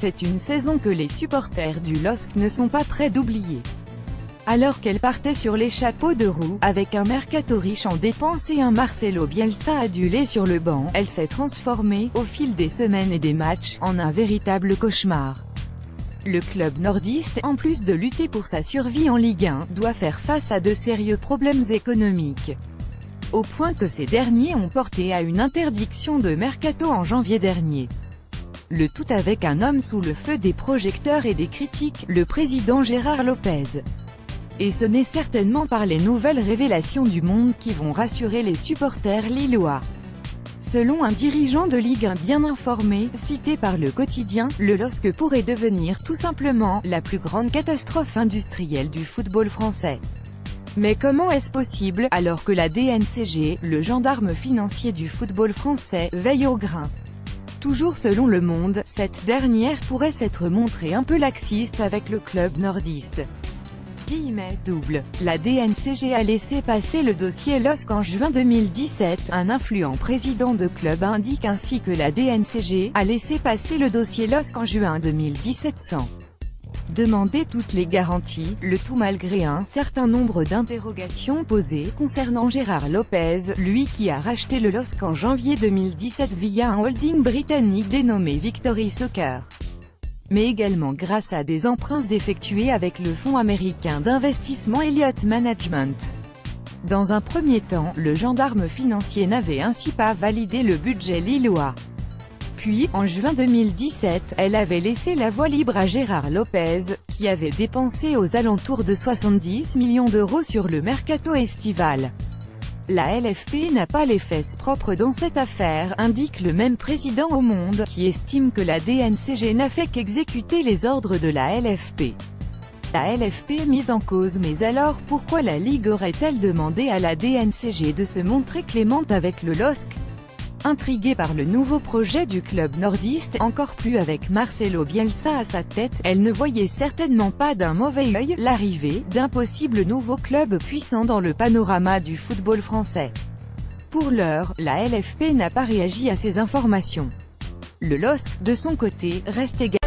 C'est une saison que les supporters du LOSC ne sont pas près d'oublier. Alors qu'elle partait sur les chapeaux de roue, avec un mercato riche en dépenses et un Marcelo Bielsa adulé sur le banc, elle s'est transformée, au fil des semaines et des matchs, en un véritable cauchemar. Le club nordiste, en plus de lutter pour sa survie en Ligue 1, doit faire face à de sérieux problèmes économiques. Au point que ces derniers ont porté à une interdiction de mercato en janvier dernier. Le tout avec un homme sous le feu des projecteurs et des critiques, le président Gérard Lopez. Et ce n'est certainement pas les nouvelles révélations du Monde qui vont rassurer les supporters lillois. Selon un dirigeant de Ligue 1 bien informé, cité par le quotidien, le LOSC pourrait devenir tout simplement la plus grande catastrophe industrielle du football français. Mais comment est-ce possible, alors que la DNCG, le gendarme financier du football français, veille au grain? Toujours selon Le Monde, cette dernière pourrait s'être montrée un peu laxiste avec le club nordiste. Double. La DNCG a laissé passer le dossier LOSC en juin 2017, un influent président de club indique ainsi que la DNCG a laissé passer le dossier LOSC en juin 2017 sans demander toutes les garanties, le tout malgré un certain nombre d'interrogations posées concernant Gérard Lopez, lui qui a racheté le LOSC en janvier 2017 via un holding britannique dénommé Victory Soccer. Mais également grâce à des emprunts effectués avec le fonds américain d'investissement Elliott Management. Dans un premier temps, le gendarme financier n'avait ainsi pas validé le budget lillois. Puis, en juin 2017, elle avait laissé la voie libre à Gérard Lopez, qui avait dépensé aux alentours de 70 millions d'euros sur le mercato estival. La LFP n'a pas les fesses propres dans cette affaire, indique le même président au Monde, qui estime que la DNCG n'a fait qu'exécuter les ordres de la LFP. La LFP mise en cause, mais alors pourquoi la Ligue aurait-elle demandé à la DNCG de se montrer clémente avec le LOSC? Intriguée par le nouveau projet du club nordiste, encore plus avec Marcelo Bielsa à sa tête, elle ne voyait certainement pas d'un mauvais œil l'arrivée d'un possible nouveau club puissant dans le panorama du football français. Pour l'heure, la LFP n'a pas réagi à ces informations. Le LOSC, de son côté, reste également